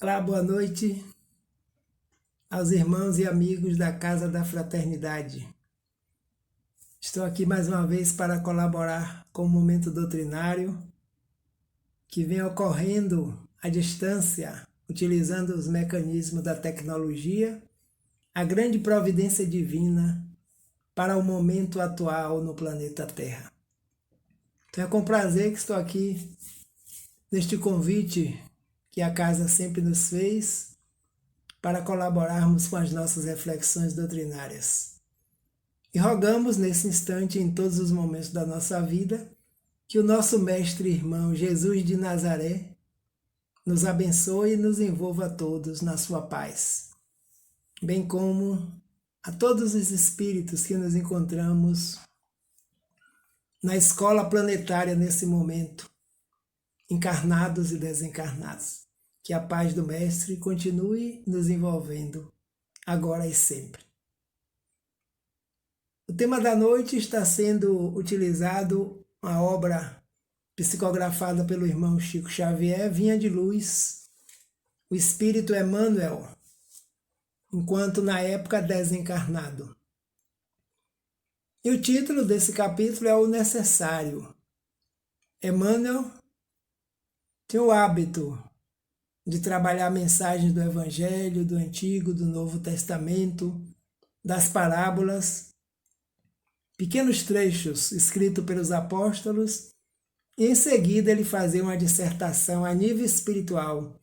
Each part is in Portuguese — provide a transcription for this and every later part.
Olá, boa noite aos irmãos e amigos da Casa da Fraternidade. Estou aqui mais uma vez para colaborar com o momento doutrinário que vem ocorrendo à distância, utilizando os mecanismos da tecnologia, a grande providência divina para o momento atual no planeta Terra. Então é com prazer que estou aqui neste convite que a Casa sempre nos fez para colaborarmos com as nossas reflexões doutrinárias. E rogamos nesse instante, em todos os momentos da nossa vida, que o nosso mestre e irmão Jesus de Nazaré nos abençoe e nos envolva a todos na sua paz, bem como a todos os espíritos que nos encontramos na escola planetária nesse momento, encarnados e desencarnados. Que a paz do Mestre continue nos envolvendo, agora e sempre. O tema da noite está sendo utilizado a obra psicografada pelo irmão Chico Xavier, Vinha de Luz, o Espírito Emmanuel, enquanto na época desencarnado. E o título desse capítulo é O Necessário. Emmanuel tem o hábito de trabalhar mensagens do Evangelho, do Antigo, do Novo Testamento, das parábolas, pequenos trechos escritos pelos apóstolos, e em seguida ele fazia uma dissertação a nível espiritual,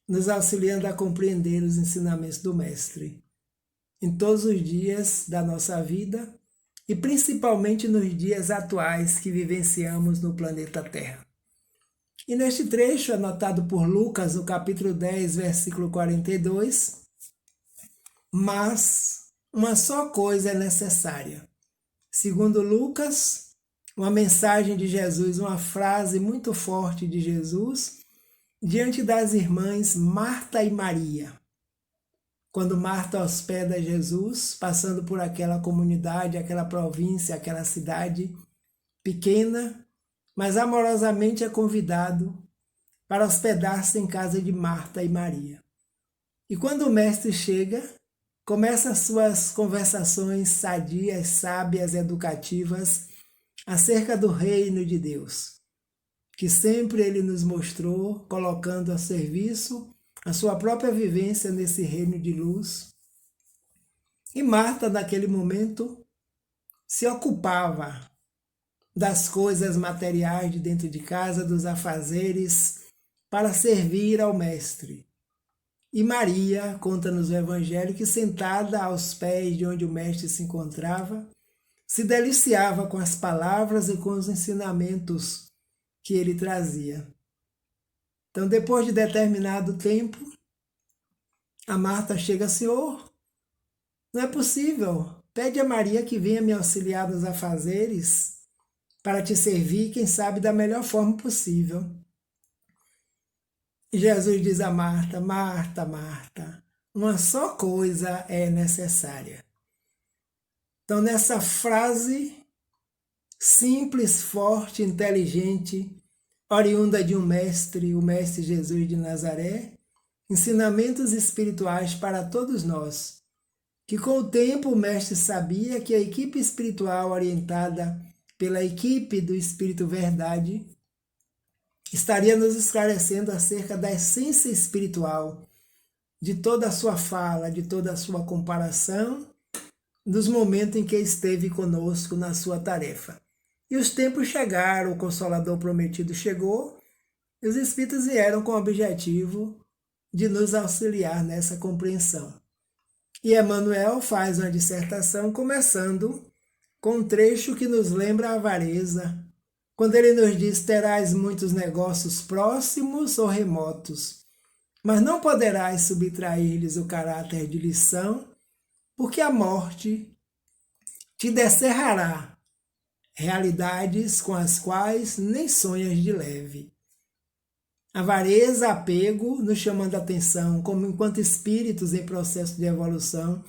nos auxiliando a compreender os ensinamentos do Mestre, em todos os dias da nossa vida e principalmente nos dias atuais que vivenciamos no planeta Terra. E neste trecho, anotado por Lucas, no capítulo 10, versículo 42, mas uma só coisa é necessária. Segundo Lucas, uma mensagem de Jesus, uma frase muito forte de Jesus, diante das irmãs Marta e Maria. Quando Marta hospeda Jesus, passando por aquela comunidade, aquela província, aquela cidade pequena, mas amorosamente é convidado para hospedar-se em casa de Marta e Maria. E quando o mestre chega, começa as suas conversações sadias, sábias, educativas acerca do reino de Deus, que sempre ele nos mostrou, colocando a serviço a sua própria vivência nesse reino de luz. E Marta, naquele momento, se ocupava das coisas materiais de dentro de casa, dos afazeres, para servir ao Mestre. E Maria, conta-nos o Evangelho, que sentada aos pés de onde o Mestre se encontrava, se deliciava com as palavras e com os ensinamentos que ele trazia. Então, depois de determinado tempo, a Marta chega: Senhor, não é possível, pede a Maria que venha me auxiliar nos afazeres, para te servir, quem sabe, da melhor forma possível. E Jesus diz a Marta: Marta, Marta, uma só coisa é necessária. Então, nessa frase simples, forte, inteligente, oriunda de um mestre, o Mestre Jesus de Nazaré, ensinamentos espirituais para todos nós, que com o tempo o Mestre sabia que a equipe espiritual orientada pela equipe do Espírito Verdade, estaria nos esclarecendo acerca da essência espiritual, de toda a sua fala, de toda a sua comparação, dos momentos em que esteve conosco na sua tarefa. E os tempos chegaram, o Consolador prometido chegou, e os Espíritos vieram com o objetivo de nos auxiliar nessa compreensão. E Emmanuel faz uma dissertação começando com um trecho que nos lembra a avareza, quando ele nos diz: terás muitos negócios próximos ou remotos, mas não poderás subtrair-lhes o caráter de lição, porque a morte te descerrará realidades com as quais nem sonhas de leve. Avareza, apego, nos chamando a atenção como enquanto espíritos em processo de evolução,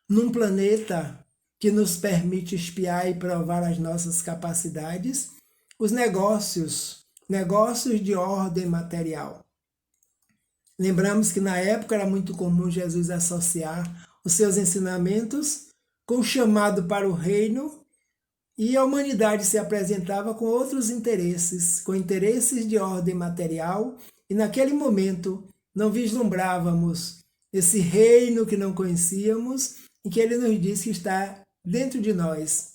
num planeta que nos permite espiar e provar as nossas capacidades, os negócios de ordem material. Lembramos que na época era muito comum Jesus associar os seus ensinamentos com o chamado para o reino, e a humanidade se apresentava com outros interesses, com interesses de ordem material, e naquele momento não vislumbrávamos esse reino que não conhecíamos e que ele nos diz que está dentro de nós,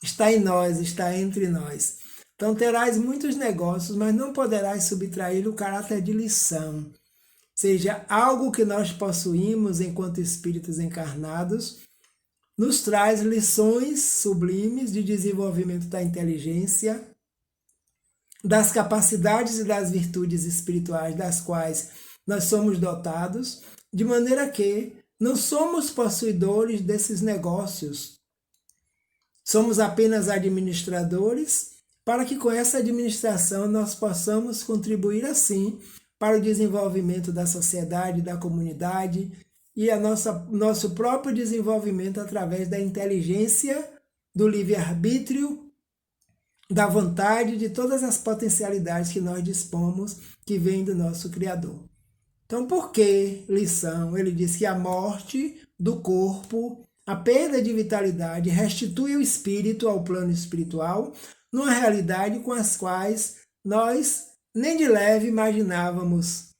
está em nós, está entre nós. Então terás muitos negócios, mas não poderás subtrair o caráter de lição, seja algo que nós possuímos enquanto espíritos encarnados, nos traz lições sublimes de desenvolvimento da inteligência, das capacidades e das virtudes espirituais das quais nós somos dotados, de maneira que não somos possuidores desses negócios. Somos apenas administradores, para que com essa administração nós possamos contribuir assim para o desenvolvimento da sociedade, da comunidade e nosso próprio desenvolvimento através da inteligência, do livre-arbítrio, da vontade, de todas as potencialidades que nós dispomos, que vêm do nosso Criador. Então, por que lição? Ele diz que a morte do corpo, a perda de vitalidade, restitui o espírito ao plano espiritual, numa realidade com as quais nós nem de leve imaginávamos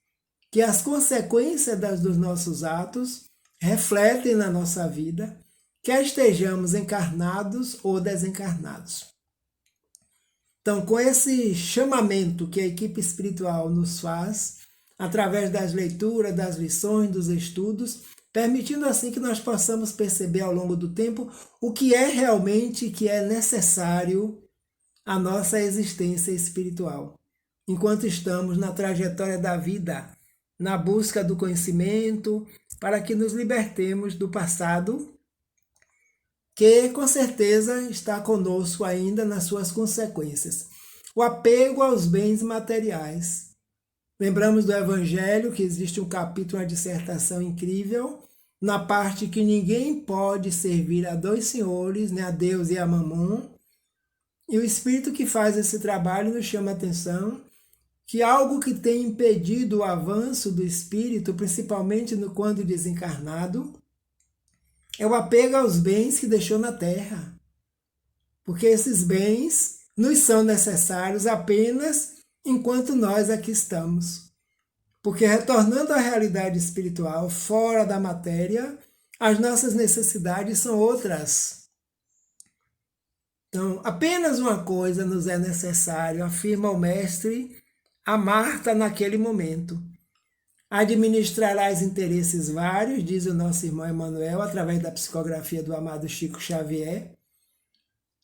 que as consequências dos nossos atos refletem na nossa vida, quer estejamos encarnados ou desencarnados. Então, com esse chamamento que a equipe espiritual nos faz, através das leituras, das lições, dos estudos, permitindo assim que nós possamos perceber ao longo do tempo o que é realmente que é necessário à nossa existência espiritual, enquanto estamos na trajetória da vida, na busca do conhecimento, para que nos libertemos do passado, que com certeza está conosco ainda nas suas consequências. O apego aos bens materiais. Lembramos do Evangelho que existe um capítulo, uma dissertação incrível, na parte que ninguém pode servir a dois senhores, né, a Deus e a Mamon. E o Espírito que faz esse trabalho nos chama a atenção que algo que tem impedido o avanço do Espírito, principalmente quando desencarnado, é o apego aos bens que deixou na Terra. Porque esses bens nos são necessários apenas enquanto nós aqui estamos. Porque retornando à realidade espiritual, fora da matéria, as nossas necessidades são outras. Então, apenas uma coisa nos é necessário, afirma o mestre a Marta naquele momento. Administrarás interesses vários, diz o nosso irmão Emmanuel, através da psicografia do amado Chico Xavier.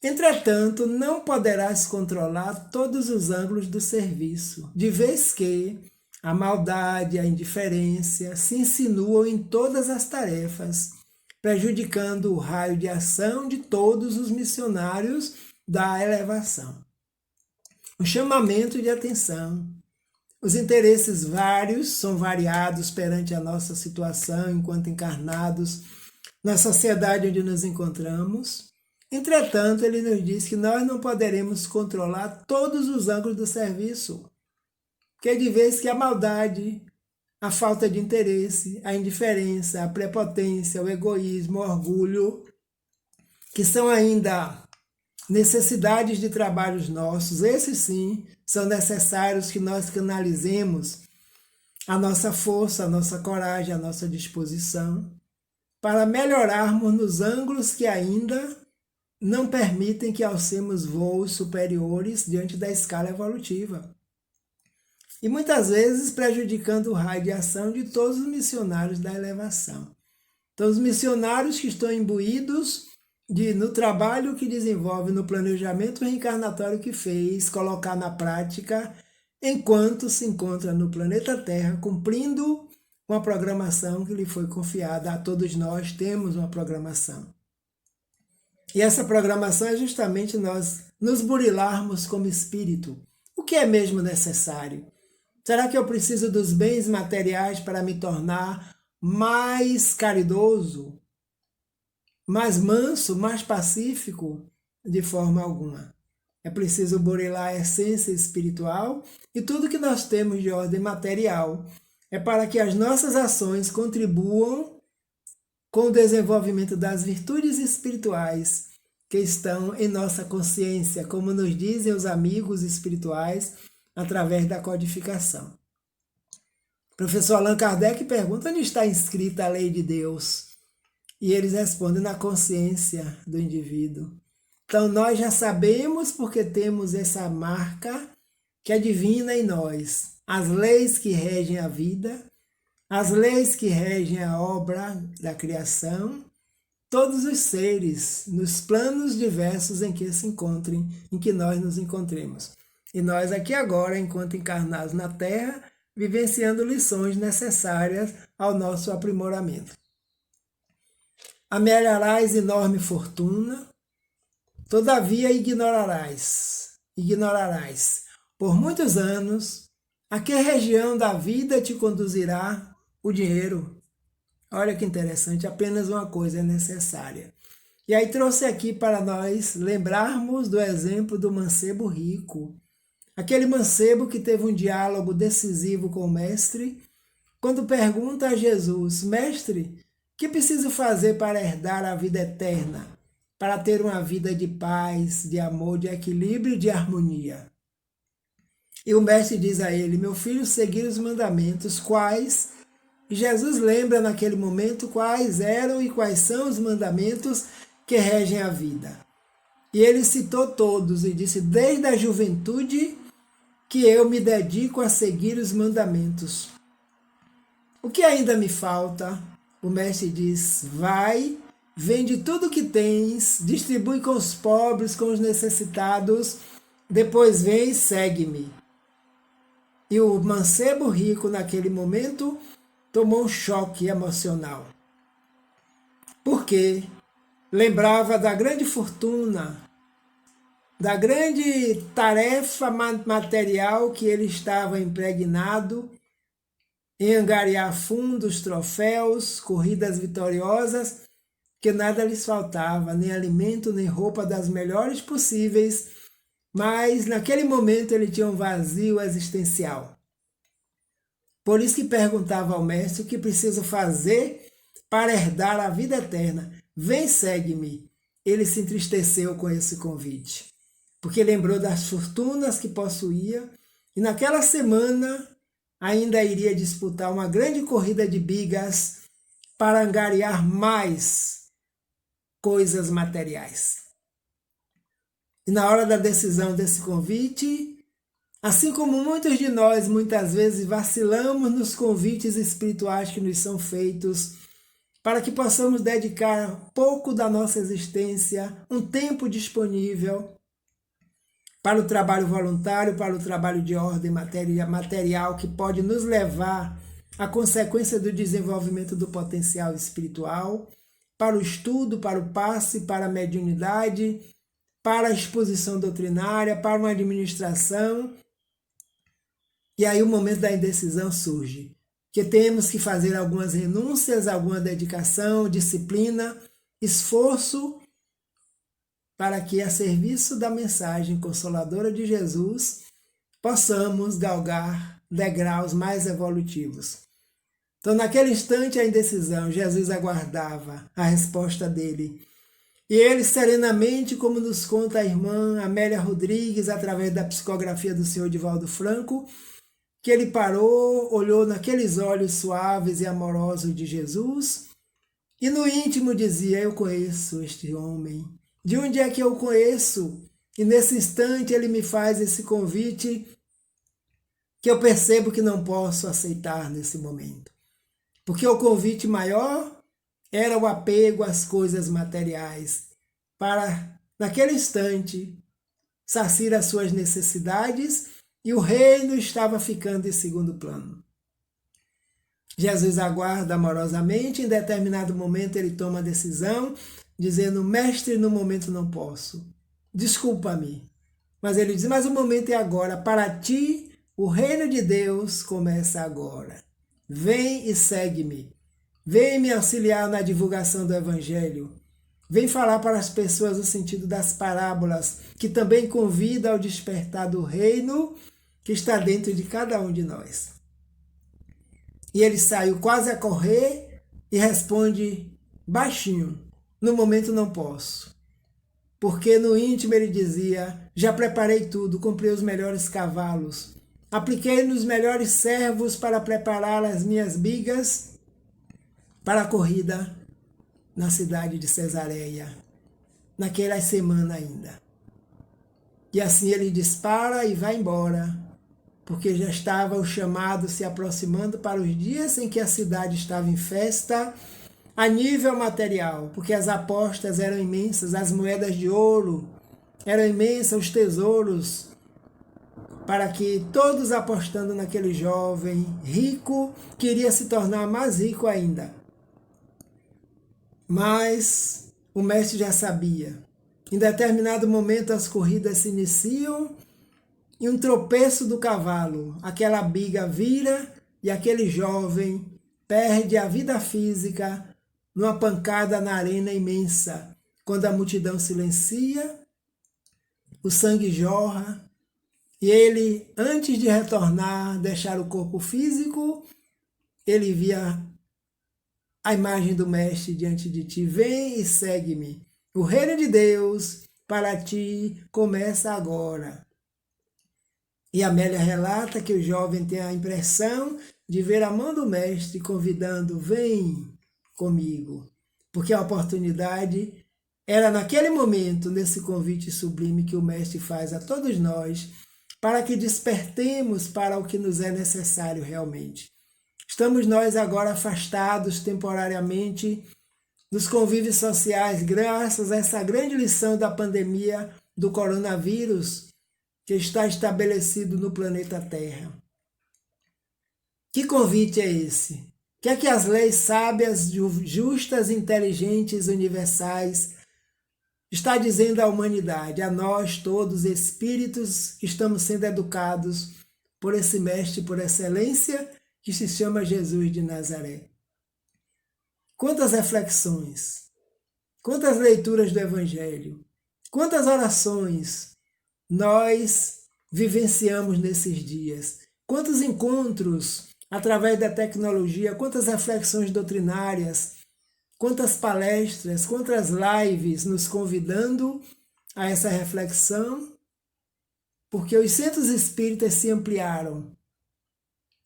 Entretanto, não poderás controlar todos os ângulos do serviço, de vez que a maldade, a indiferença se insinuam em todas as tarefas, prejudicando o raio de ação de todos os missionários da elevação. Um chamamento de atenção. Os interesses vários são variados perante a nossa situação enquanto encarnados na sociedade onde nos encontramos. Entretanto, ele nos diz que nós não poderemos controlar todos os ângulos do serviço, que é de vez que a maldade, a falta de interesse, a indiferença, a prepotência, o egoísmo, o orgulho, que são ainda necessidades de trabalhos nossos, esses sim são necessários que nós canalizemos a nossa força, a nossa coragem, a nossa disposição, para melhorarmos nos ângulos que ainda não permitem que alcemos voos superiores diante da escala evolutiva. E muitas vezes prejudicando o raio de ação de todos os missionários da elevação. Então, os missionários que estão imbuídos no trabalho que desenvolve, no planejamento reencarnatório que fez, colocar na prática, enquanto se encontra no planeta Terra, cumprindo uma programação que lhe foi confiada. A todos nós temos uma programação. E essa programação é justamente nós nos burilarmos como espírito. O que é mesmo necessário? Será que eu preciso dos bens materiais para me tornar mais caridoso, mais manso, mais pacífico? De forma alguma. É preciso burilar a essência espiritual e tudo que nós temos de ordem material é para que as nossas ações contribuam com o desenvolvimento das virtudes espirituais que estão em nossa consciência, como nos dizem os amigos espirituais, através da codificação. O professor Allan Kardec pergunta onde está inscrita a lei de Deus. E eles respondem na consciência do indivíduo. Então nós já sabemos porque temos essa marca que é divina em nós. As leis que regem a vida, as leis que regem a obra da criação, todos os seres nos planos diversos em que se encontrem, em que nós nos encontremos. E nós aqui agora, enquanto encarnados na Terra, vivenciando lições necessárias ao nosso aprimoramento. Amelharás enorme fortuna, todavia ignorarás, por muitos anos, a que região da vida te conduzirá o dinheiro. Olha que interessante, apenas uma coisa é necessária. E aí trouxe aqui para nós lembrarmos do exemplo do mancebo rico. Aquele mancebo que teve um diálogo decisivo com o mestre, quando pergunta a Jesus: Mestre, que preciso fazer para herdar a vida eterna? Para ter uma vida de paz, de amor, de equilíbrio e de harmonia? E o mestre diz a ele: Meu filho, seguir os mandamentos, quais? E Jesus lembra naquele momento quais eram e quais são os mandamentos que regem a vida. E ele citou todos e disse: Desde a juventude que eu me dedico a seguir os mandamentos. O que ainda me falta? O mestre diz: Vai, vende tudo o que tens, distribui com os pobres, com os necessitados, depois vem e segue-me. E o mancebo rico, naquele momento, tomou um choque emocional. Porque lembrava da grande fortuna, da grande tarefa material que ele estava impregnado em angariar fundos, troféus, corridas vitoriosas, que nada lhes faltava, nem alimento, nem roupa das melhores possíveis, mas naquele momento ele tinha um vazio existencial. Por isso que perguntava ao mestre: o que preciso fazer para herdar a vida eterna? Vem, segue-me. Ele se entristeceu com esse convite, porque lembrou das fortunas que possuía e naquela semana ainda iria disputar uma grande corrida de bigas para angariar mais coisas materiais. E na hora da decisão desse convite, assim como muitos de nós muitas vezes vacilamos nos convites espirituais que nos são feitos, para que possamos dedicar pouco da nossa existência, um tempo disponível para o trabalho voluntário, para o trabalho de ordem material que pode nos levar à consequência do desenvolvimento do potencial espiritual, para o estudo, para o passe, para a mediunidade, para a exposição doutrinária, para uma administração. E aí o momento da indecisão surge, que temos que fazer algumas renúncias, alguma dedicação, disciplina, esforço, para que, a serviço da mensagem consoladora de Jesus, possamos galgar degraus mais evolutivos. Então, naquele instante, a indecisão, Jesus aguardava a resposta dele. E ele, serenamente, como nos conta a irmã Amélia Rodrigues, através da psicografia do senhor Divaldo Franco, que ele parou, olhou naqueles olhos suaves e amorosos de Jesus, e no íntimo dizia: eu conheço este homem. De onde é que eu conheço? E nesse instante ele me faz esse convite que eu percebo que não posso aceitar nesse momento. Porque o convite maior era o apego às coisas materiais, para, naquele instante, saciar as suas necessidades, e o reino estava ficando em segundo plano. Jesus aguarda amorosamente, em determinado momento ele toma a decisão, dizendo: Mestre, no momento não posso, desculpa-me. Mas ele diz: mas o momento é agora, para ti o reino de Deus começa agora. Vem e segue-me. Vem me auxiliar na divulgação do Evangelho. Vem falar para as pessoas o sentido das parábolas, que também convida ao despertar do reino que está dentro de cada um de nós. E ele saiu quase a correr e responde baixinho: no momento não posso. Porque no íntimo ele dizia: já preparei tudo, comprei os melhores cavalos, apliquei nos melhores servos para preparar as minhas bigas para a corrida na cidade de Cesareia, naquela semana ainda. E assim ele dispara e vai embora, porque já estava o chamado se aproximando para os dias em que a cidade estava em festa a nível material, porque as apostas eram imensas, as moedas de ouro eram imensas, os tesouros, para que todos apostando naquele jovem rico queria se tornar mais rico ainda. Mas o mestre já sabia. Em determinado momento as corridas se iniciam e um tropeço do cavalo, aquela biga vira e aquele jovem perde a vida física numa pancada na arena imensa. Quando a multidão silencia, o sangue jorra e ele, antes de retornar, deixar o corpo físico, ele via a imagem do mestre diante de ti: vem e segue-me. O reino de Deus para ti começa agora. E Amélia relata que o jovem tem a impressão de ver a mão do mestre convidando: vem comigo. Porque a oportunidade era naquele momento, nesse convite sublime que o mestre faz a todos nós, para que despertemos para o que nos é necessário realmente. Estamos nós agora afastados temporariamente dos convívios sociais, graças a essa grande lição da pandemia do coronavírus que está estabelecido no planeta Terra. Que convite é esse? Que é que as leis sábias, justas, inteligentes, universais, está dizendo à humanidade, a nós todos, espíritos, que estamos sendo educados por esse mestre por excelência, que se chama Jesus de Nazaré. Quantas reflexões, quantas leituras do Evangelho, quantas orações nós vivenciamos nesses dias, quantos encontros através da tecnologia, quantas reflexões doutrinárias, quantas palestras, quantas lives nos convidando a essa reflexão, porque os centros espíritas se ampliaram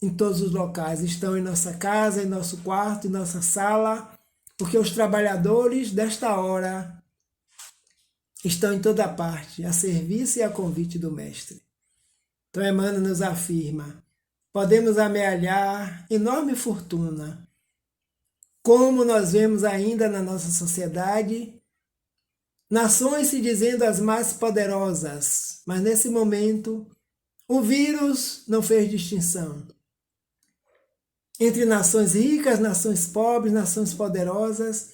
em todos os locais, estão em nossa casa, em nosso quarto, em nossa sala, porque os trabalhadores desta hora estão em toda parte, a serviço e a convite do Mestre. Então Emmanuel nos afirma: podemos amealhar enorme fortuna, como nós vemos ainda na nossa sociedade, nações se dizendo as mais poderosas, mas nesse momento o vírus não fez distinção entre nações ricas, nações pobres, nações poderosas,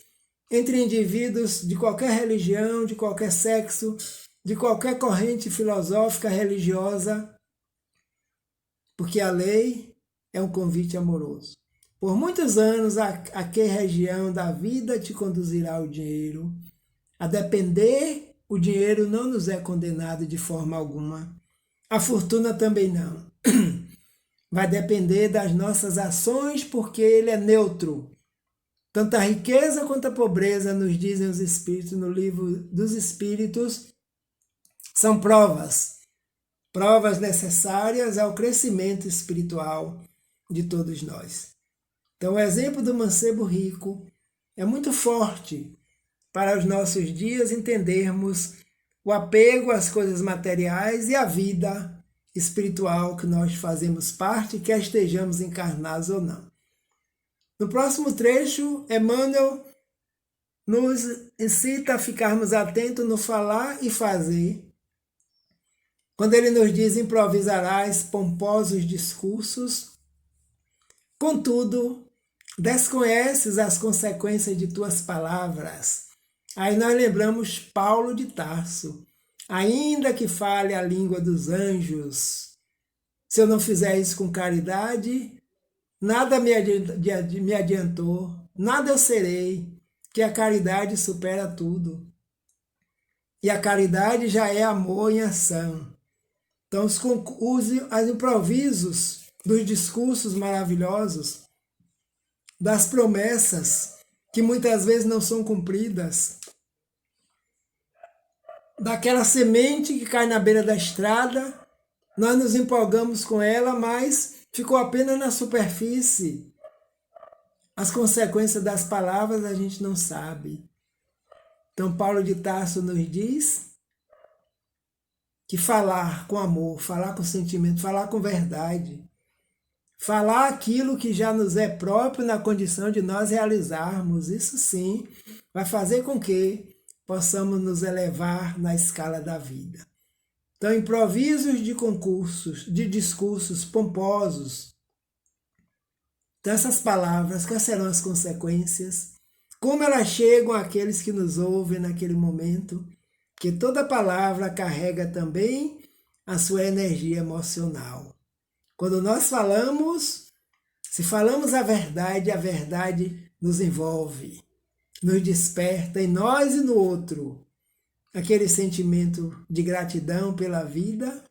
entre indivíduos de qualquer religião, de qualquer sexo, de qualquer corrente filosófica, religiosa, porque a lei é um convite amoroso. Por muitos anos, a que região da vida te conduzirá o dinheiro? A depender, o dinheiro não nos é condenado de forma alguma. A fortuna também não. Vai depender das nossas ações, porque ele é neutro. Tanto a riqueza quanto a pobreza, nos dizem os Espíritos no livro dos Espíritos, são provas necessárias ao crescimento espiritual de todos nós. Então, o exemplo do mancebo rico é muito forte para os nossos dias entendermos o apego às coisas materiais e à vida espiritual que nós fazemos parte, quer estejamos encarnados ou não. No próximo trecho, Emmanuel nos incita a ficarmos atentos no falar e fazer. Quando ele nos diz: improvisarás pomposos discursos, contudo, desconheces as consequências de tuas palavras. Aí nós lembramos Paulo de Tarso: ainda que fale a língua dos anjos, se eu não fizer isso com caridade, nada me adiantou, nada eu serei, que a caridade supera tudo. E a caridade já é amor em ação. Então, os improvisos dos discursos maravilhosos das promessas que muitas vezes não são cumpridas, daquela semente que cai na beira da estrada, nós nos empolgamos com ela, mas ficou apenas na superfície. As consequências das palavras a gente não sabe. Então Paulo de Tarso nos diz que falar com amor, falar com sentimento, falar com verdade, falar aquilo que já nos é próprio na condição de nós realizarmos, isso sim vai fazer com que possamos nos elevar na escala da vida. Então, improvisos de concursos, de discursos pomposos. Então, essas palavras, quais serão as consequências? Como elas chegam àqueles que nos ouvem naquele momento? Que toda palavra carrega também a sua energia emocional. Quando nós falamos, se falamos a verdade nos envolve, nos desperta em nós e no outro aquele sentimento de gratidão pela vida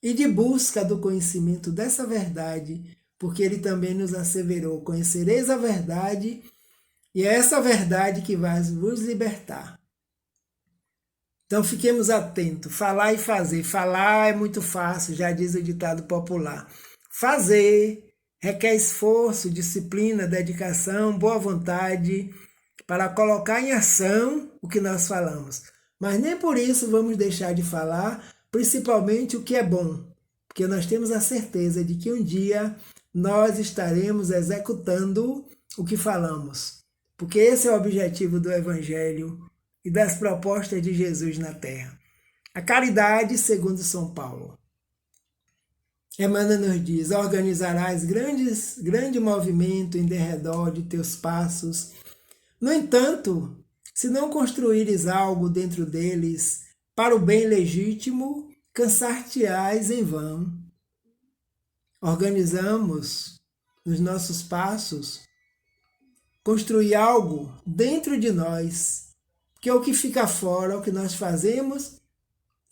e de busca do conhecimento dessa verdade, porque ele também nos asseverou: conhecereis a verdade, e é essa verdade que vai vos libertar. Então fiquemos atentos, falar e fazer. Falar é muito fácil, já diz o ditado popular. Fazer requer esforço, disciplina, dedicação, boa vontade para colocar em ação o que nós falamos. Mas nem por isso vamos deixar de falar, principalmente o que é bom, porque nós temos a certeza de que um dia nós estaremos executando o que falamos, porque esse é o objetivo do Evangelho e das propostas de Jesus na terra. A caridade, segundo São Paulo. Emmanuel nos diz: organizarás grande movimento em derredor de teus passos. No entanto, se não construíres algo dentro deles para o bem legítimo, cansar-te-ás em vão. Organizamos nos nossos passos construir algo dentro de nós, porque o que fica fora, o que nós fazemos,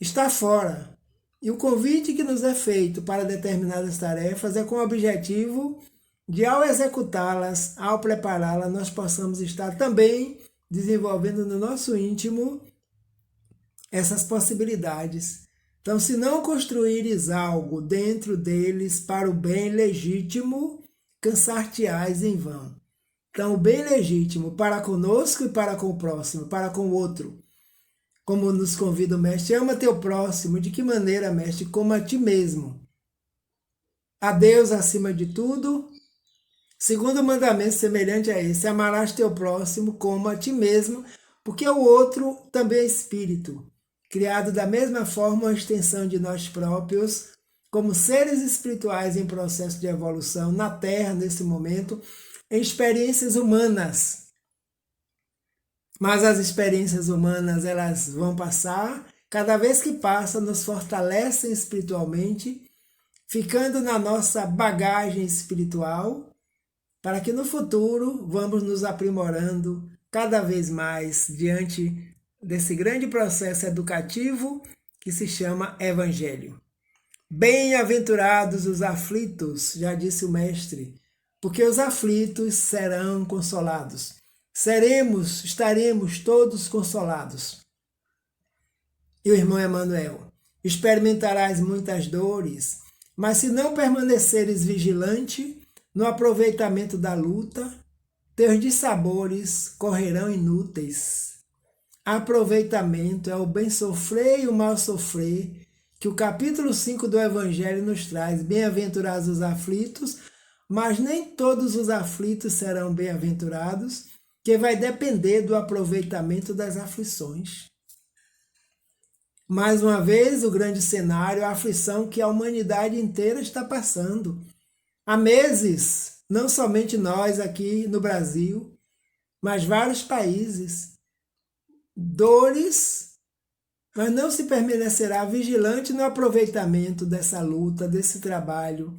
está fora. E o convite que nos é feito para determinadas tarefas é com o objetivo de, ao executá-las, ao prepará-las, nós possamos estar também desenvolvendo no nosso íntimo essas possibilidades. Então, se não construíres algo dentro deles para o bem legítimo, cansar-te-ás em vão. Então, o bem legítimo para conosco e para com o próximo, para com o outro. Como nos convida o Mestre: ama teu próximo. De que maneira, Mestre? Como a ti mesmo. A Deus acima de tudo. Segundo mandamento semelhante a esse: amarás teu próximo como a ti mesmo, porque o outro também é espírito, criado da mesma forma, uma extensão de nós próprios, como seres espirituais em processo de evolução na Terra, nesse momento, em experiências humanas. Mas as experiências humanas, elas vão passar, cada vez que passa, nos fortalecem espiritualmente, ficando na nossa bagagem espiritual, para que no futuro vamos nos aprimorando cada vez mais diante desse grande processo educativo que se chama Evangelho. Bem-aventurados os aflitos, já disse o Mestre, porque os aflitos serão consolados. Estaremos todos consolados. E o irmão Emmanuel: experimentarás muitas dores, mas se não permaneceres vigilante no aproveitamento da luta, teus dissabores correrão inúteis. Aproveitamento é o bem sofrer e o mal sofrer, que o capítulo 5 do Evangelho nos traz. Bem-aventurados os aflitos, mas nem todos os aflitos serão bem-aventurados, que vai depender do aproveitamento das aflições. Mais uma vez, o grande cenário, a aflição que a humanidade inteira está passando. Há meses, não somente nós aqui no Brasil, mas vários países. Dores, mas não se permanecerá vigilante no aproveitamento dessa luta, desse trabalho,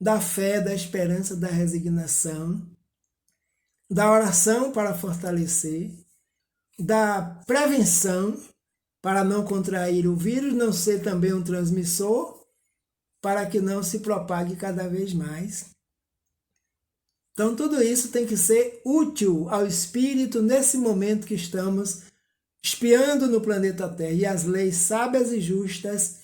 da fé, da esperança, da resignação, da oração para fortalecer, da prevenção para não contrair o vírus, não ser também um transmissor, para que não se propague cada vez mais. Então, tudo isso tem que ser útil ao espírito nesse momento que estamos espiando no planeta Terra. E as leis sábias e justas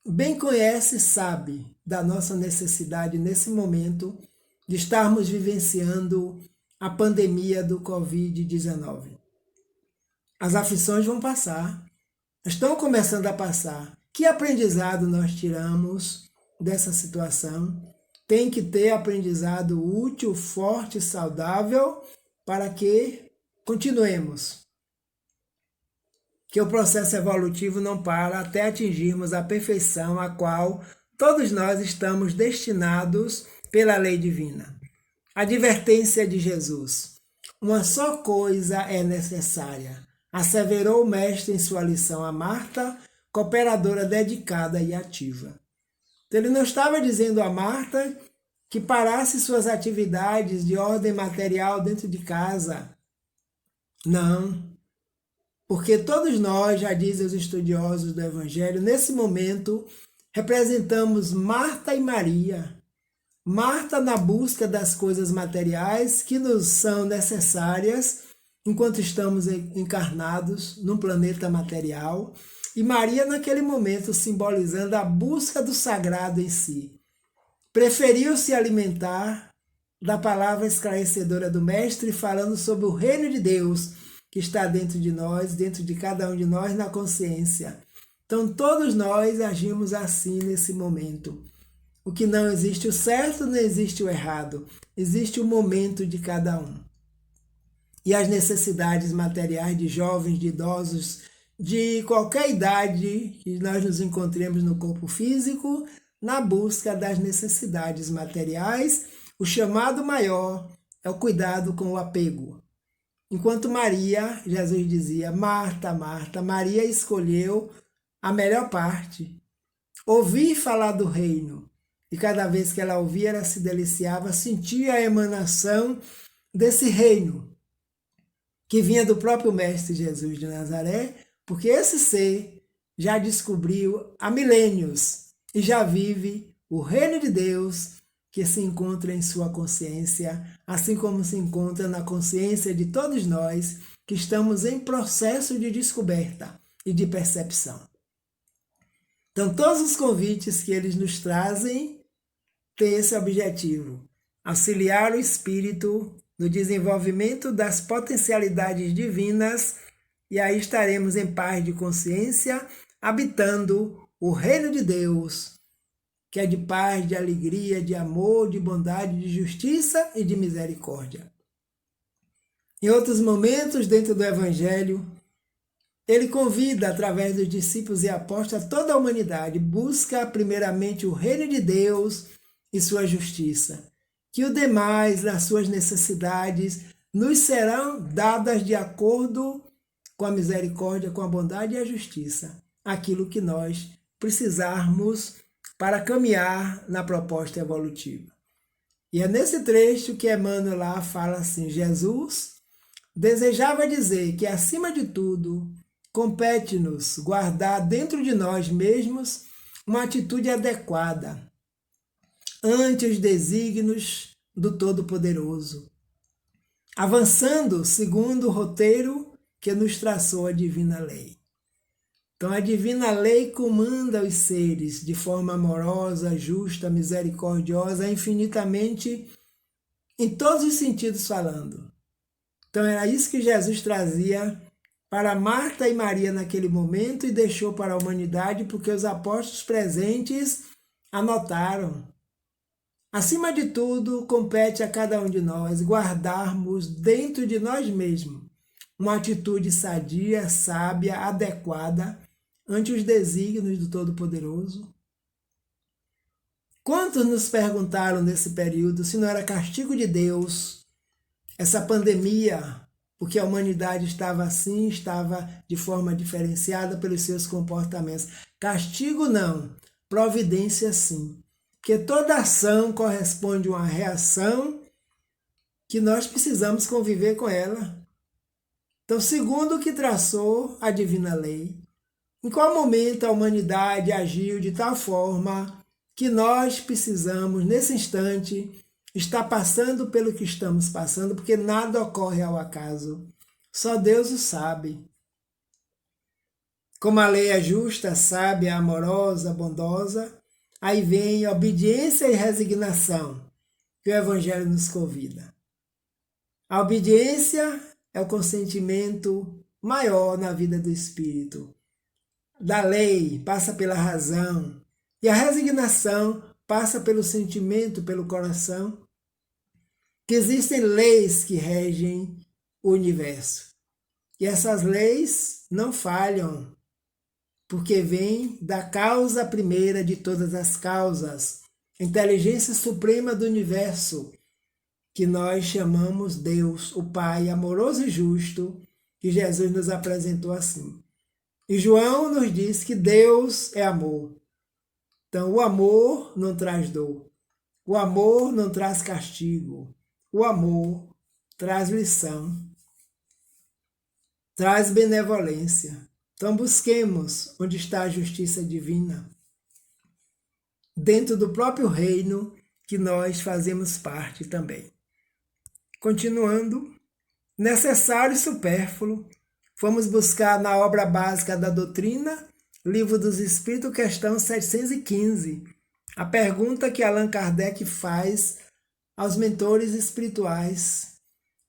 bem conhece e sabe da nossa necessidade nesse momento de estarmos vivenciando a pandemia do Covid-19. As aflições vão passar, estão começando a passar. Que aprendizado nós tiramos dessa situação? Tem que ter aprendizado útil, forte, saudável, para que continuemos. Que o processo evolutivo não para até atingirmos a perfeição a qual todos nós estamos destinados pela lei divina. Advertência de Jesus. Uma só coisa é necessária, asseverou o mestre em sua lição a Marta, cooperadora dedicada e ativa. Então, ele não estava dizendo a Marta que parasse suas atividades de ordem material dentro de casa. Não. Porque todos nós, já dizem os estudiosos do Evangelho, nesse momento representamos Marta e Maria. Marta na busca das coisas materiais que nos são necessárias enquanto estamos encarnados num planeta material, e Maria naquele momento simbolizando a busca do sagrado em si. Preferiu se alimentar da palavra esclarecedora do Mestre, falando sobre o reino de Deus que está dentro de nós, dentro de cada um de nós, na consciência. Então todos nós agimos assim nesse momento. O que não existe o certo, não existe o errado. Existe o momento de cada um. E as necessidades materiais de jovens, de idosos, de qualquer idade que nós nos encontremos no corpo físico, na busca das necessidades materiais, o chamado maior é o cuidado com o apego. Enquanto Maria, Jesus dizia, Marta, Marta, Maria escolheu a melhor parte. Ouvir falar do reino. E cada vez que ela ouvia, ela se deliciava, sentia a emanação desse reino que vinha do próprio Mestre Jesus de Nazaré, porque esse ser já descobriu há milênios e já vive o reino de Deus que se encontra em sua consciência, assim como se encontra na consciência de todos nós que estamos em processo de descoberta e de percepção. Então, todos os convites que eles nos trazem têm esse objetivo, auxiliar o espírito no desenvolvimento das potencialidades divinas, e aí estaremos em paz de consciência, habitando o reino de Deus, que é de paz, de alegria, de amor, de bondade, de justiça e de misericórdia. Em outros momentos, dentro do Evangelho, ele convida, através dos discípulos e apóstolos, toda a humanidade, busca primeiramente o reino de Deus e sua justiça, que o demais, nas suas necessidades, nos serão dadas de acordo com a misericórdia, com a bondade e a justiça, aquilo que nós precisarmos para caminhar na proposta evolutiva. E é nesse trecho que Emmanuel lá fala assim, Jesus desejava dizer que, acima de tudo, compete-nos guardar dentro de nós mesmos uma atitude adequada ante os desígnios do Todo-Poderoso, avançando segundo o roteiro que nos traçou a Divina Lei. Então, a Divina Lei comanda os seres de forma amorosa, justa, misericordiosa, infinitamente, em todos os sentidos falando. Então, era isso que Jesus trazia para Marta e Maria naquele momento e deixou para a humanidade, porque os apóstolos presentes anotaram. Acima de tudo, compete a cada um de nós guardarmos dentro de nós mesmos uma atitude sadia, sábia, adequada ante os desígnios do Todo-Poderoso. Quantos nos perguntaram nesse período se não era castigo de Deus essa pandemia, porque a humanidade estava assim, estava de forma diferenciada pelos seus comportamentos. Castigo não, providência sim. Porque toda ação corresponde a uma reação que nós precisamos conviver com ela. Então, segundo o que traçou a Divina Lei, em qual momento a humanidade agiu de tal forma que nós precisamos, nesse instante, está passando pelo que estamos passando, porque nada ocorre ao acaso. Só Deus o sabe. Como a lei é justa, sábia, amorosa, bondosa, aí vem obediência e resignação, que o Evangelho nos convida. A obediência é o consentimento maior na vida do espírito. Da lei passa pela razão, e a resignação passa pelo sentimento, pelo coração, que existem leis que regem o universo. E essas leis não falham, porque vêm da causa primeira de todas as causas, a inteligência suprema do universo, que nós chamamos Deus, o Pai amoroso e justo, que Jesus nos apresentou assim. E João nos diz que Deus é amor. Então, o amor não traz dor. O amor não traz castigo. O amor traz lição. Traz benevolência. Então, busquemos onde está a justiça divina. Dentro do próprio reino que nós fazemos parte também. Continuando, necessário e supérfluo, fomos buscar na obra básica da doutrina, Livro dos Espíritos, questão 715, a pergunta que Allan Kardec faz aos mentores espirituais.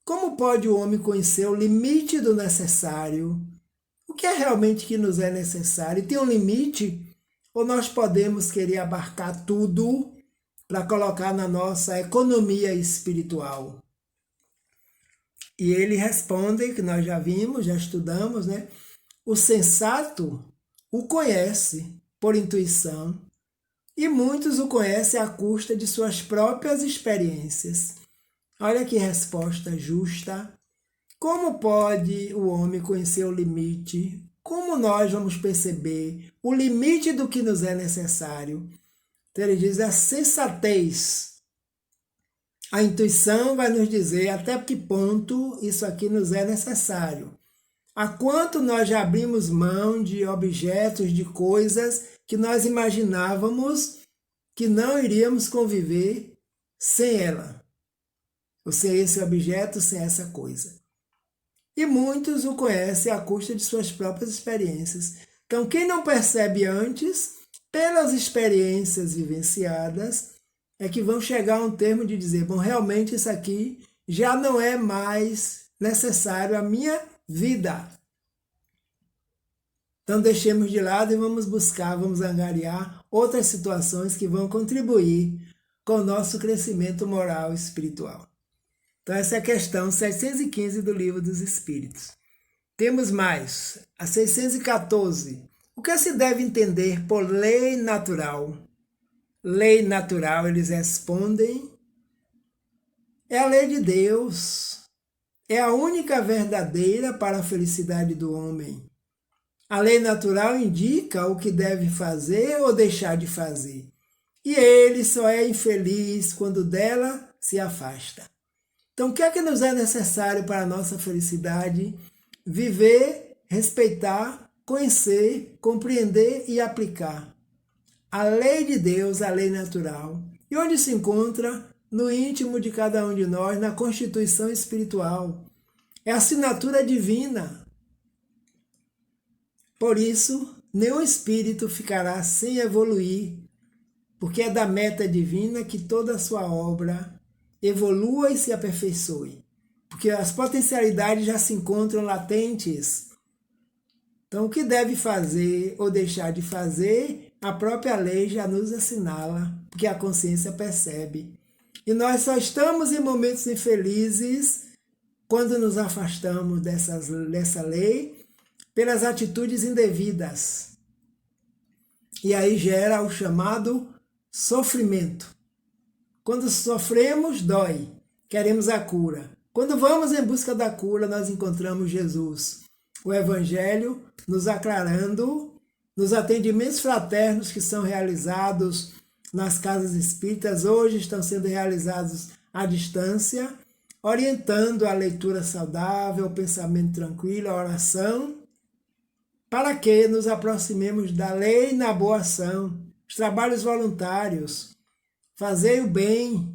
Como pode o homem conhecer o limite do necessário? O que é realmente que nos é necessário? Tem um limite? Ou nós podemos querer abarcar tudo para colocar na nossa economia espiritual? E ele responde, que nós já vimos, já estudamos, né? O sensato o conhece por intuição, e muitos o conhecem à custa de suas próprias experiências. Olha que resposta justa. Como pode o homem conhecer o limite? Como nós vamos perceber o limite do que nos é necessário? Então ele diz a sensatez. A intuição vai nos dizer até que ponto isso aqui nos é necessário. Há quanto nós já abrimos mão de objetos, de coisas que nós imaginávamos que não iríamos conviver sem ela, ou sem esse objeto, sem essa coisa. E muitos o conhecem à custa de suas próprias experiências. Então, quem não percebe antes, pelas experiências vivenciadas, é que vão chegar a um termo de dizer, bom, realmente isso aqui já não é mais necessário à minha vida. Então deixemos de lado e vamos buscar, vamos angariar outras situações que vão contribuir com o nosso crescimento moral e espiritual. Então essa é a questão 715 do Livro dos Espíritos. Temos mais, a 614. O que se deve entender por lei natural? Lei natural, eles respondem, é a lei de Deus. É a única verdadeira para a felicidade do homem. A lei natural indica o que deve fazer ou deixar de fazer. E ele só é infeliz quando dela se afasta. Então, o que é que nos é necessário para a nossa felicidade? Viver, respeitar, conhecer, compreender e aplicar. A lei de Deus, a lei natural. E onde se encontra? No íntimo de cada um de nós, na constituição espiritual. É a assinatura divina. Por isso, nenhum espírito ficará sem evoluir, porque é da meta divina que toda a sua obra evolua e se aperfeiçoe, porque as potencialidades já se encontram latentes. Então, o que deve fazer ou deixar de fazer, a própria lei já nos assinala, porque a consciência percebe. E nós só estamos em momentos infelizes quando nos afastamos dessa lei pelas atitudes indevidas. E aí gera o chamado sofrimento. Quando sofremos, dói. Queremos a cura. Quando vamos em busca da cura, nós encontramos Jesus. O Evangelho nos aclarando nos atendimentos fraternos que são realizados nas casas espíritas, hoje estão sendo realizados à distância, orientando a leitura saudável, o pensamento tranquilo, a oração, para que nos aproximemos da lei na boa ação, os trabalhos voluntários, fazer o bem,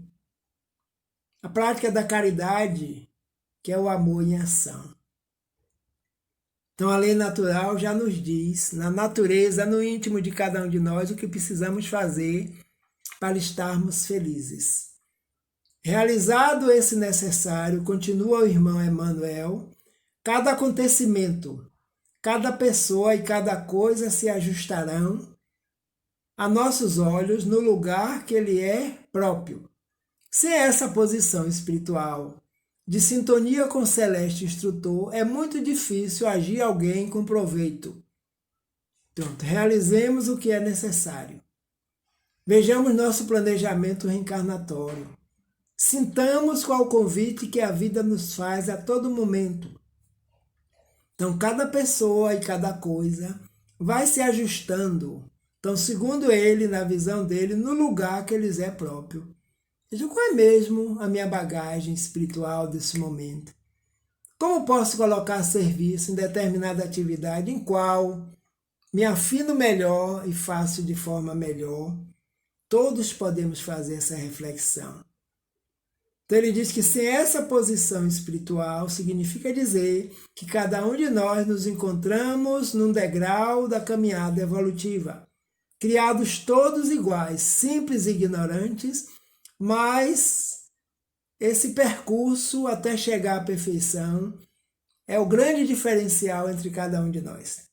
A prática da caridade, que é o amor em ação. Então a lei natural já nos diz, na natureza, no íntimo de cada um de nós, o que precisamos fazer para estarmos felizes. Realizado esse necessário, continua o irmão Emmanuel, cada acontecimento, cada pessoa e cada coisa se ajustarão a nossos olhos no lugar que ele é próprio. Sem essa posição espiritual de sintonia com o celeste instrutor, é muito difícil agir alguém com proveito. Pronto, realizemos o que é necessário. Vejamos nosso planejamento reencarnatório. Sintamos qual o convite que a vida nos faz a todo momento. Então, cada pessoa e cada coisa vai se ajustando. Então, segundo ele, na visão dele, no lugar que lhes é próprio. Veja qual é mesmo a minha bagagem espiritual desse momento. Como posso colocar a serviço em determinada atividade em qual me afino melhor e faço de forma melhor? Todos podemos fazer essa reflexão. Então ele diz que sem essa posição espiritual significa dizer que cada um de nós nos encontramos num degrau da caminhada evolutiva, criados todos iguais, simples e ignorantes, mas esse percurso até chegar à perfeição é o grande diferencial entre cada um de nós.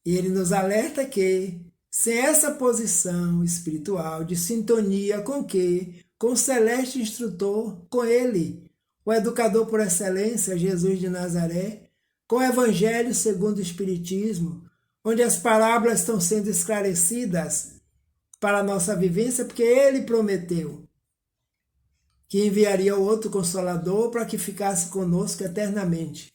E ele nos alerta que, sem essa posição espiritual de sintonia com o celeste instrutor, com ele, o educador por excelência, Jesus de Nazaré, com o Evangelho segundo o Espiritismo, onde as parábolas estão sendo esclarecidas para a nossa vivência, porque ele prometeu que enviaria outro Consolador para que ficasse conosco eternamente.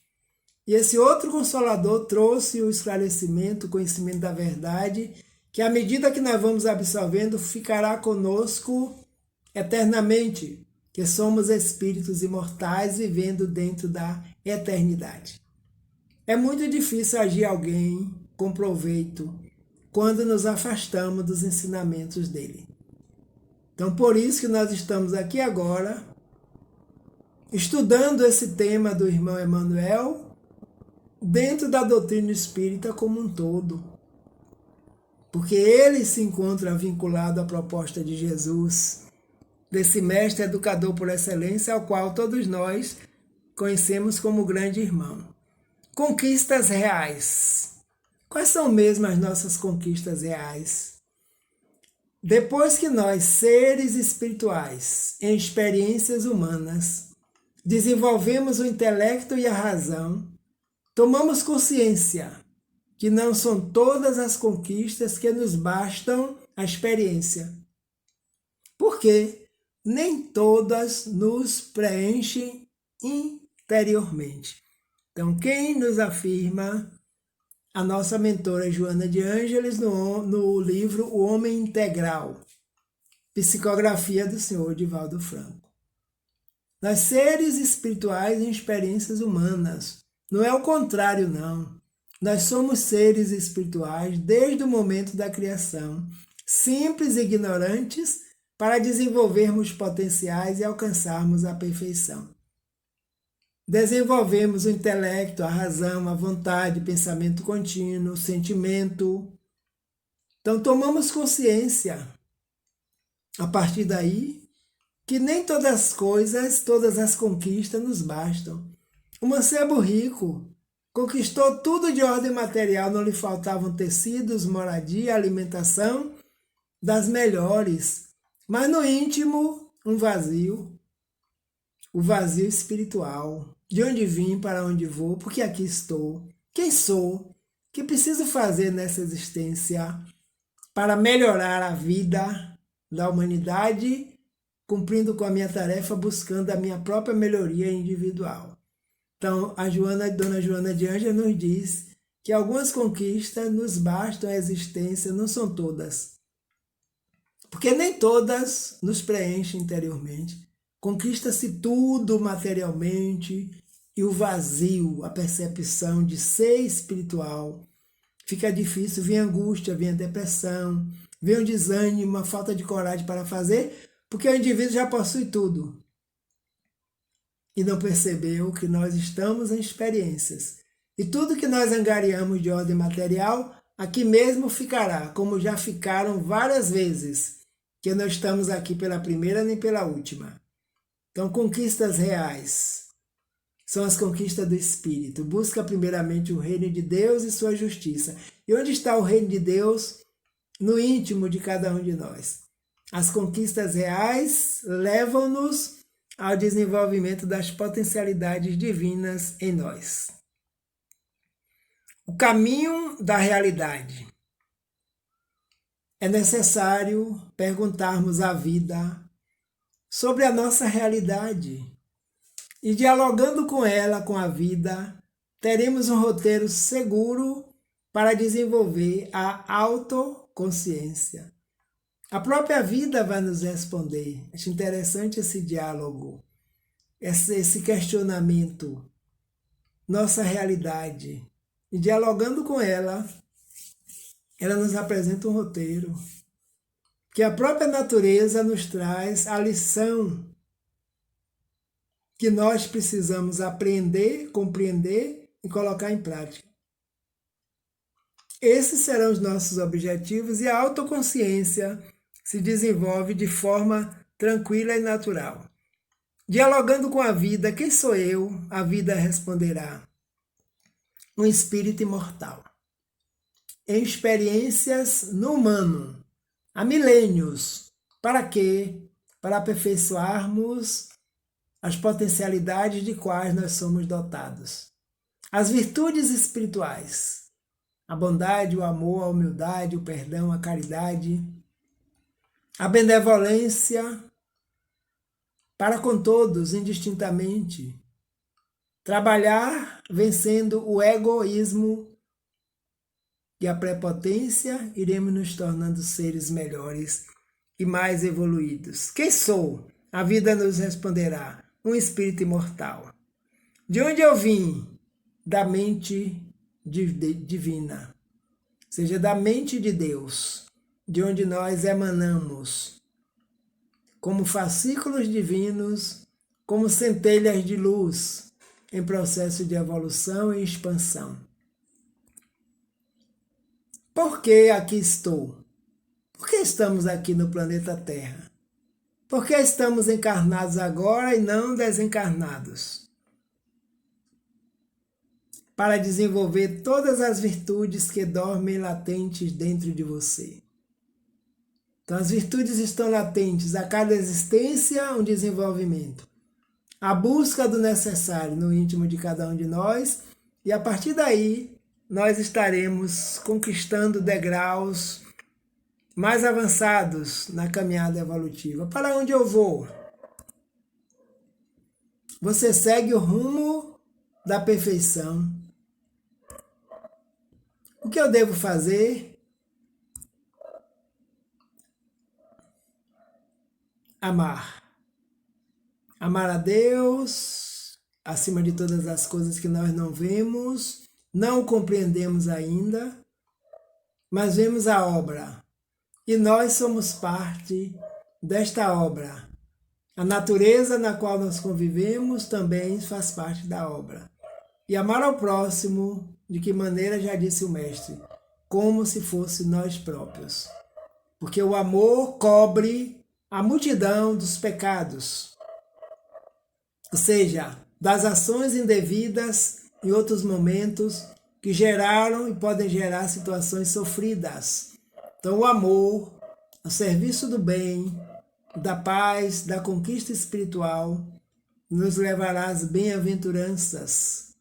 E esse outro Consolador trouxe o esclarecimento, o conhecimento da verdade, que à medida que nós vamos absorvendo, ficará conosco eternamente, que somos espíritos imortais vivendo dentro da eternidade. É muito difícil agir alguém com proveito quando nos afastamos dos ensinamentos dele. Então, por isso que nós estamos aqui agora, estudando esse tema do irmão Emmanuel, dentro da doutrina espírita como um todo. Porque ele se encontra vinculado à proposta de Jesus, desse mestre educador por excelência, ao qual todos nós conhecemos como grande irmão. Conquistas reais. Quais são mesmo as nossas conquistas reais? Depois que nós, seres espirituais, em experiências humanas, desenvolvemos o intelecto e a razão, tomamos consciência que não são todas as conquistas que nos bastam a experiência. Porque nem todas nos preenchem interiormente. Então, quem nos afirma? A nossa mentora Joana de Ângeles no livro O Homem Integral, psicografia do senhor Divaldo Franco. Nós, seres espirituais em experiências humanas, não é o contrário, não. Nós somos seres espirituais desde o momento da criação, simples e ignorantes, para desenvolvermos potenciais e alcançarmos a perfeição. Desenvolvemos o intelecto, a razão, a vontade, pensamento contínuo, sentimento. Então, tomamos consciência, a partir daí, que nem todas as coisas, todas as conquistas nos bastam. O mancebo rico conquistou tudo de ordem material, não lhe faltavam tecidos, moradia, alimentação, das melhores. Mas no íntimo, um vazio. O vazio espiritual. De onde vim, para onde vou, porque aqui estou. Quem sou? O que preciso fazer nessa existência para melhorar a vida da humanidade, cumprindo com a minha tarefa, buscando a minha própria melhoria individual. Então, a Dona Joana de Ângeles nos diz que algumas conquistas nos bastam a existência, não são todas. Porque nem todas nos preenchem interiormente. Conquista-se tudo materialmente e o vazio, a percepção de ser espiritual, fica difícil, vem a angústia, vem a depressão, vem o desânimo, a falta de coragem para fazer, Porque o indivíduo já possui tudo e não percebeu que nós estamos em experiências. E tudo que nós angariamos de ordem material, aqui mesmo ficará, como já ficaram várias vezes, que não estamos aqui pela primeira nem pela última. Então, conquistas reais são as conquistas do Espírito. Busca primeiramente o reino de Deus e sua justiça. E onde está o reino de Deus? No íntimo de cada um de nós. As conquistas reais levam-nos ao desenvolvimento das potencialidades divinas em nós. O caminho da realidade. É necessário perguntarmos à vida sobre a nossa realidade e, dialogando com ela, com a vida, teremos um roteiro seguro para desenvolver a autoconsciência. A própria vida vai nos responder. Acho interessante esse diálogo, esse questionamento, nossa realidade. E dialogando com ela, ela nos apresenta um roteiro, que a própria natureza nos traz a lição que nós precisamos aprender, compreender e colocar em prática. Esses serão os nossos objetivos e a autoconsciência se desenvolve de forma tranquila e natural. Dialogando com a vida, quem sou eu? A vida responderá: um espírito imortal. Em experiências no humano, há milênios. Para quê? Para aperfeiçoarmos as potencialidades de quais nós somos dotados. As virtudes espirituais, a bondade, o amor, a humildade, o perdão, a caridade, a benevolência para com todos, indistintamente. Trabalhar vencendo o egoísmo e a prepotência, iremos nos tornando seres melhores e mais evoluídos. Quem sou? A vida nos responderá: um espírito imortal. De onde eu vim? Da mente divina, ou seja, da mente de Deus, de onde nós emanamos, como fascículos divinos, como centelhas de luz, em processo de evolução e expansão. Por que aqui estou? Por que estamos aqui no planeta Terra? Por que estamos encarnados agora e não desencarnados? Para desenvolver todas as virtudes que dormem latentes dentro de você. Então, as virtudes estão latentes, a cada existência um desenvolvimento. A busca do necessário no íntimo de cada um de nós, e a partir daí nós estaremos conquistando degraus mais avançados na caminhada evolutiva. Para onde eu vou? Você segue o rumo da perfeição. O que eu devo fazer? Amar. Amar a Deus acima de todas as coisas que nós não vemos, não compreendemos ainda, mas vemos a obra. E nós somos parte desta obra. A natureza na qual nós convivemos também faz parte da obra. E amar ao próximo, de que maneira, já disse o Mestre, como se fosse nós próprios. Porque o amor cobre a multidão dos pecados. Ou seja, das ações indevidas em outros momentos que geraram e podem gerar situações sofridas. Então, o amor, o serviço do bem, da paz, da conquista espiritual, nos levará às bem-aventuranças.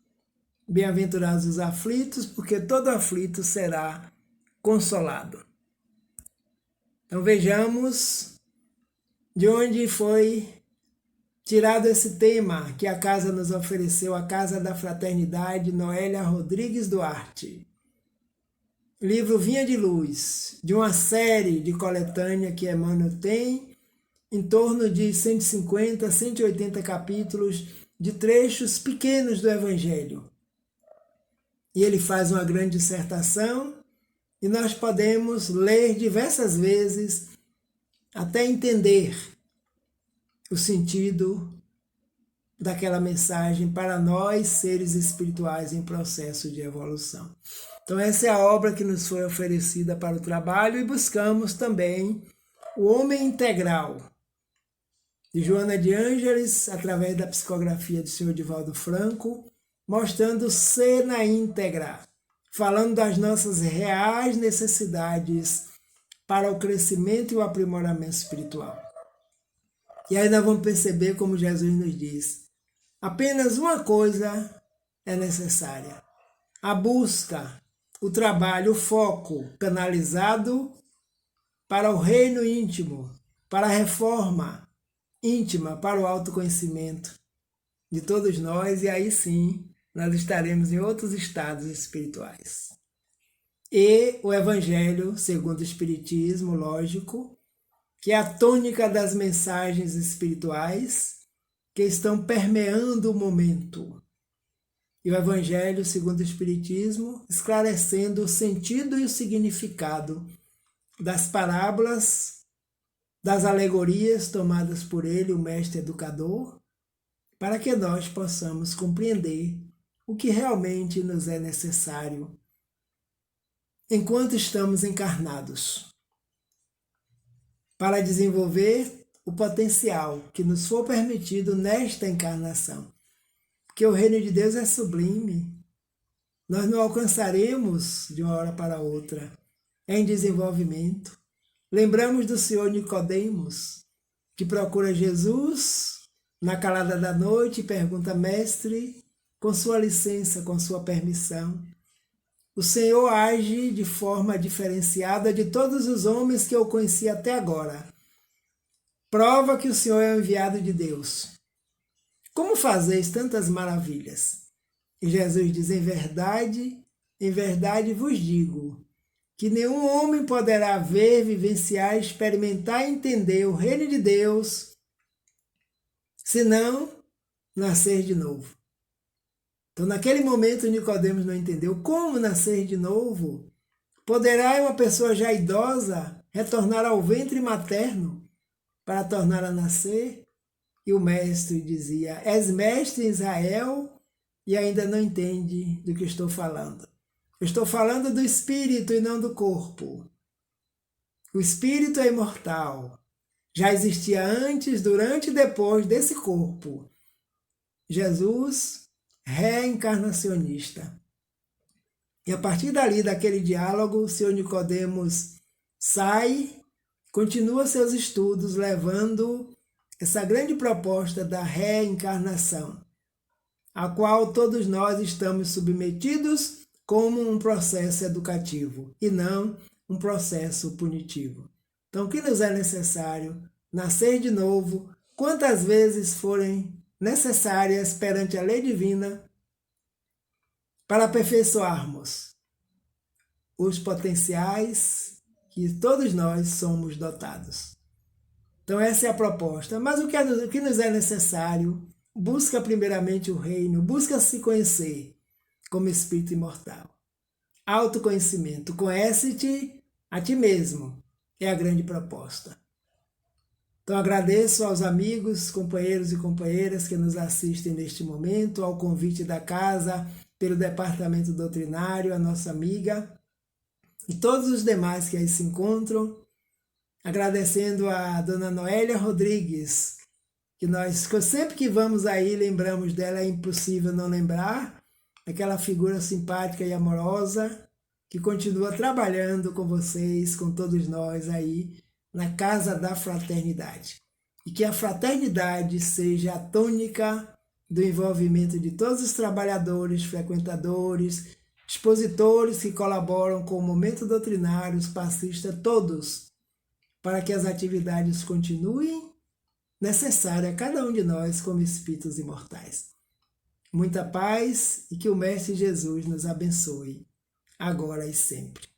Bem-aventurados os aflitos, porque todo aflito será consolado. Então, vejamos de onde foi tirado esse tema que a casa nos ofereceu, a Casa da Fraternidade, Noélia Rodrigues Duarte. Livro Vinha de Luz, de uma série de coletânea que Emmanuel tem, em torno de 150, 180 capítulos de trechos pequenos do Evangelho. E ele faz uma grande dissertação e nós podemos ler diversas vezes até entender o sentido daquela mensagem para nós, seres espirituais em processo de evolução. Então essa é a obra que nos foi oferecida para o trabalho e buscamos também o Homem Integral, de Joana de Ângeles, através da psicografia do Sr. Divaldo Franco, mostrando o ser na íntegra, falando das nossas reais necessidades para o crescimento e o aprimoramento espiritual. E aí nós vamos perceber como Jesus nos diz, apenas uma coisa é necessária, a busca, o trabalho, o foco canalizado para o reino íntimo, para a reforma íntima, para o autoconhecimento de todos nós, e aí sim nós estaremos em outros estados espirituais. E o Evangelho, segundo o Espiritismo, lógico, que é a tônica das mensagens espirituais que estão permeando o momento. E o Evangelho, segundo o Espiritismo, esclarecendo o sentido e o significado das parábolas, das alegorias tomadas por ele, o mestre educador, para que nós possamos compreender o que realmente nos é necessário enquanto estamos encarnados, para desenvolver o potencial que nos for permitido nesta encarnação. Porque o reino de Deus é sublime. Nós não alcançaremos de uma hora para outra. É em desenvolvimento. Lembramos do Senhor Nicodemos, que procura Jesus na calada da noite e pergunta, mestre, com sua licença, com sua permissão, o Senhor age de forma diferenciada de todos os homens que eu conheci até agora. Prova que o Senhor é o enviado de Deus. Como fazeis tantas maravilhas? E Jesus diz, em verdade vos digo, que nenhum homem poderá ver, vivenciar, experimentar e entender o reino de Deus, senão nascer de novo. Então, naquele momento, Nicodemos não entendeu como nascer de novo. Poderá uma pessoa já idosa retornar ao ventre materno para tornar a nascer? E o mestre dizia, és mestre em Israel e ainda não entende do que estou falando. Eu estou falando do espírito e não do corpo. O espírito é imortal. Já existia antes, durante e depois desse corpo. Jesus, reencarnacionista. E a partir dali, daquele diálogo, o senhor Nicodemos sai, continua seus estudos, levando essa grande proposta da reencarnação, a qual todos nós estamos submetidos como um processo educativo e não um processo punitivo. Então, o que nos é necessário? Nascer de novo, quantas vezes forem necessárias perante a lei divina, para aperfeiçoarmos os potenciais que todos nós somos dotados. Então essa é a proposta. Mas o que nos é necessário? Busca primeiramente o reino, busca se conhecer como espírito imortal. Autoconhecimento, conhece-te a ti mesmo, é a grande proposta. Então agradeço aos amigos, companheiros e companheiras que nos assistem neste momento, ao convite da casa, pelo departamento doutrinário, a nossa amiga, e todos os demais que aí se encontram, agradecendo a dona Noélia Rodrigues, que nós sempre que vamos aí lembramos dela, é impossível não lembrar, aquela figura simpática e amorosa, que continua trabalhando com vocês, com todos nós aí, na Casa da Fraternidade. E que a fraternidade seja a tônica do envolvimento de todos os trabalhadores, frequentadores, expositores que colaboram com o momento doutrinário, os passistas, todos, para que as atividades continuem necessárias a cada um de nós como espíritos imortais. Muita paz e que o Mestre Jesus nos abençoe, agora e sempre.